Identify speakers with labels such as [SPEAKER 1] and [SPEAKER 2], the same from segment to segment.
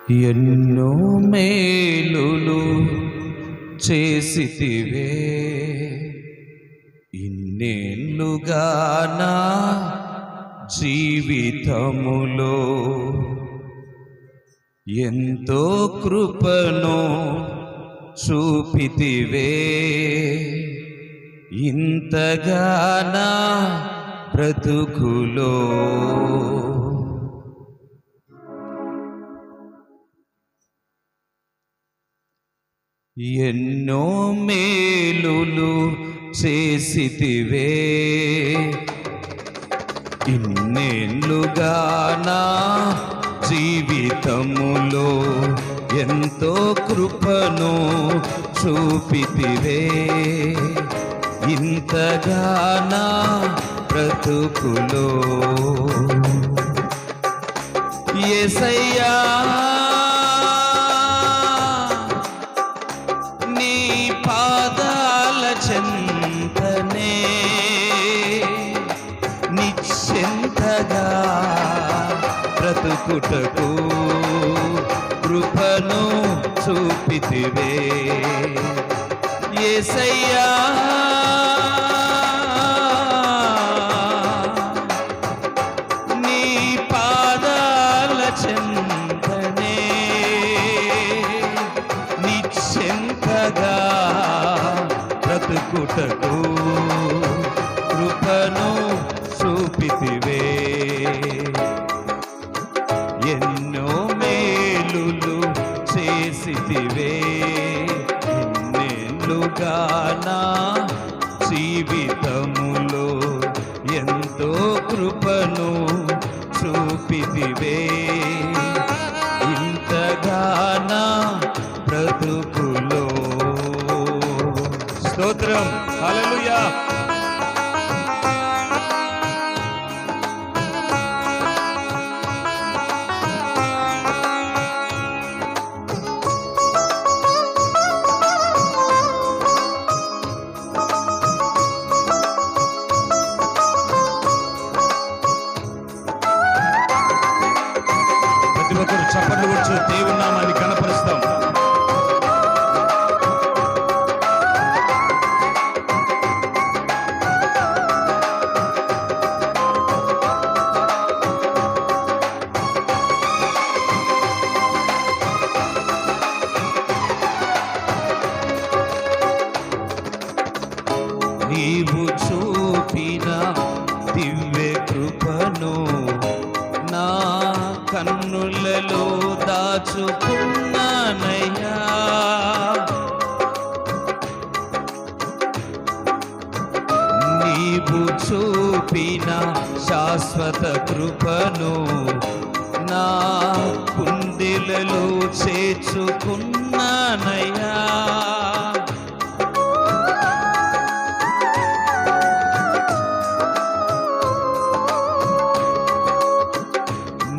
[SPEAKER 1] ఎన్నో మేలులు చేసితివే ఇన్నేళ్ళుగా నా జీవితములో ఎంతో కృపను చూపితివే ఇంతగా నా బ్రతుకులో ఎన్నో మేలులు చేసితివే ఇన్నేళ్ళుగా నా జీవితములో ఎంతో కృపను చూపితివే ఇంతగా నా బ్రతుకులో యేసయ్యా నీ పాదాల చెంతనే నిశ్చింతగా బ్రతుకుటకు కృపను చూపితివే యేసయ్యా నీ పాదాల చెంతనే నిశ్చింతగా బ్రతుకుటకు కృపను చూపితివే ఎన్నో మేలులు చేసితివే ఇన్నేళ్ళుగా నా జీవితములో ఎంతో కృపను చూపితివే ఇంతగా నా బ్రతుకులో స్తోత్రం హల్లెలూయా. ప్రతి ఒక్కరు చప్పట్లు కొట్టి దేవుని నామాన్ని కనపరుస్తాం. నీవు చూపిన దివ్య కృపను నా కన్నులలో దాచుకున్నానయ్యా నీవు చూపిన శాశ్వత కృపను నా కుండెలలో చేర్చుకున్నానయ్యా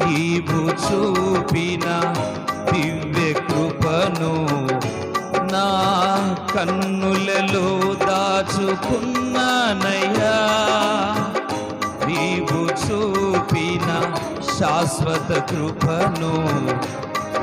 [SPEAKER 1] నీవు చూపిన దివ్య కృపను నా కన్నులలో దాచుకున్నానయ్యా నీవు చూపిన శాశ్వత కృపను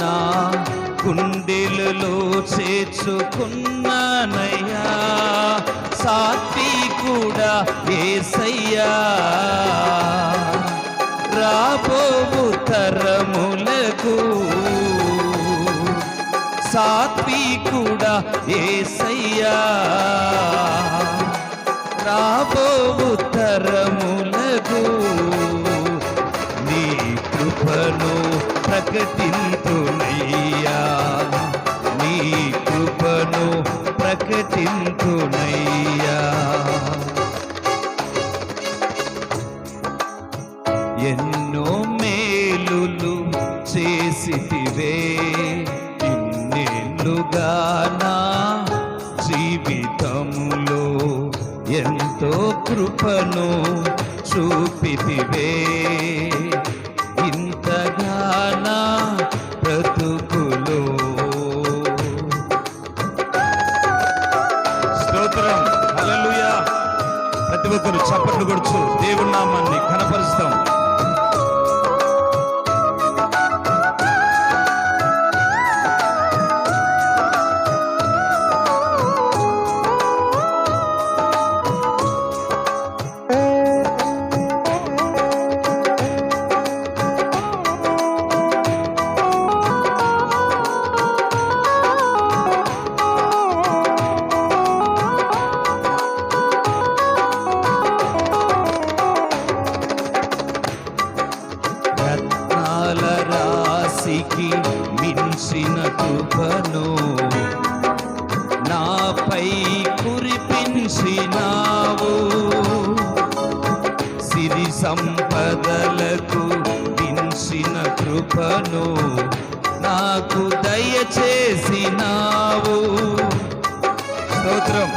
[SPEAKER 1] నా కుండెలలో చేర్చుకున్నానయ్యా సాత్వికుడా యేసయ్యా రాబోవు తరములకు సాత్వికుడా యేసయ్యా రాబోవు తరములకు నీ కృపను ప్రకటింతునయ్యా నీ కృపను ప్రకటింతునయ్యా ఎన్నో మేలులు చేసితివే ఇన్నేళ్ళుగా నా జీవితములో ఎంతో కృపను చూపితివే ఇంతగా నా బ్రతుకులో స్తోత్రం హల్లెలూయా. ప్రతి ఒక్కరు చప్పట్లు కొడుచు దేవుని నామాన్ని ఘనపరుస్తాం. రాశికి మించిన కృపను నాపై కురిపించినావు. సిరి సంపదలకు మించిన కృపను నాకు దయచేసినావు. స్తోత్రం.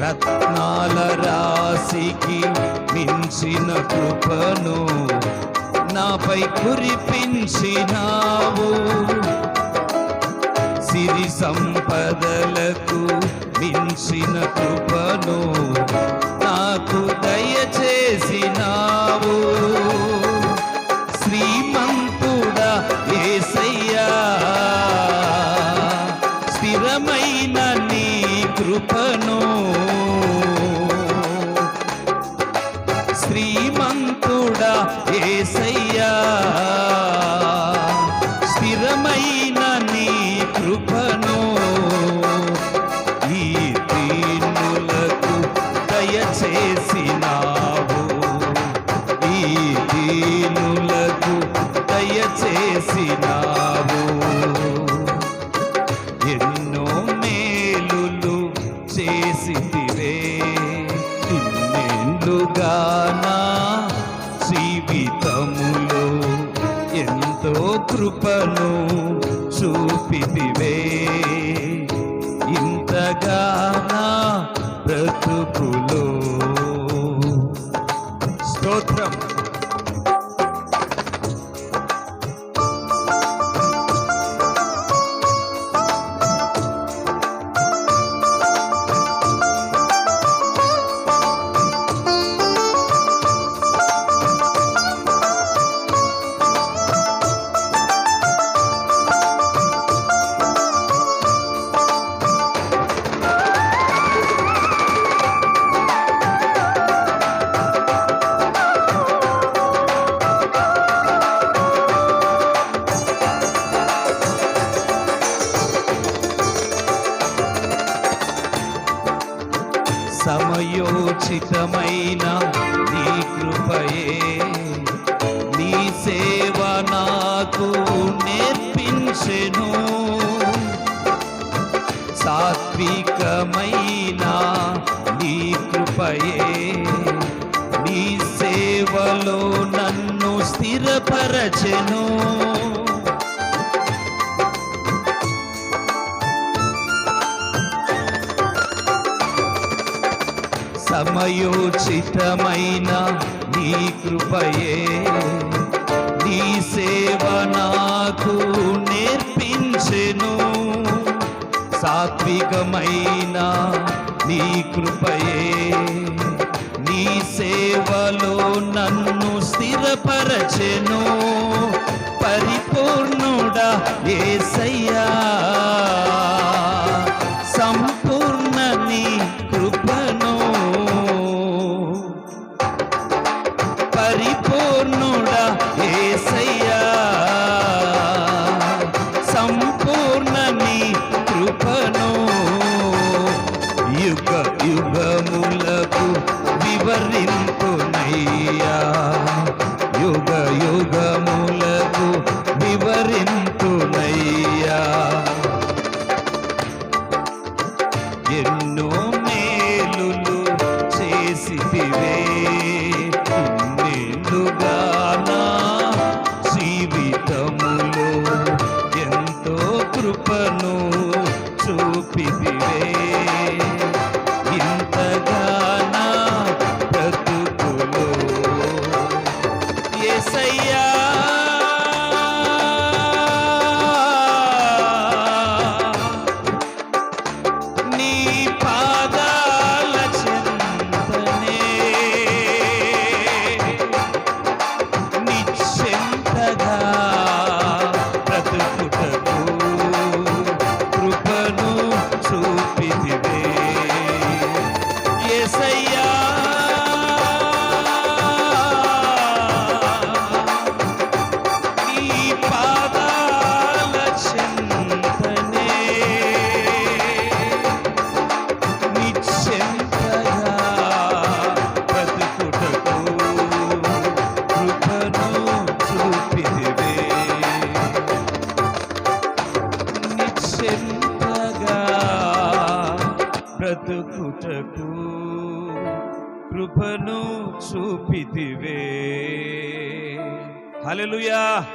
[SPEAKER 1] రత్నాల రాశికి మించిన కృపను నాపై కురిపించినావు. సిరి సంపదలకు మించిన కృపను నాకు దయచేసినావు. శ్రీమంతుడా యేసయ్యా, స్థిరమైన నీ కృపను, శ్రీమంతుడా యేసయ్యా, స్థిరమైన నీ కృపను ఈ దీనులకు దయచేసినావు. ఈ దీనులకు దయచేసినావు. ఎన్నో మేలులు చేసితివే ఇన్నేళ్లుగా నా జీవితములో, ఎంతో కృపను చూపితివే ఇంతగా నా బ్రతుకులో. స్తోత్రం. సమయోచితమైన నీ కృపయే నీ సేవ నాకు నేర్పించెను. సాత్వికమైన నీ కృపయే నీ సేవలో నన్ను స్థిరపరచెను. సమయోచితమైన నీ కృపయే నీ సేవ నాకు నేర్పించెను. సాత్వికమైన నీ కృపయే నీ సేవలో నన్ను స్థిరపరచెను. పరిపూర్ణుడా యేసయ్యా, సంపూర్ణ నీ కృపను, పరిపూర్ణుడా యేసయ్యా, సంపూర్ణ నీ కృపను యుగ యుగములకు వివరింతునయ్యా. యుగ యుగములకు వివరింతునయ్యా. ఎన్నో మేలులు చేసితివే ఇన్నేళ్లుగా బ్రతుకుటకు కృపను చూపితివే. హల్లెలూయా.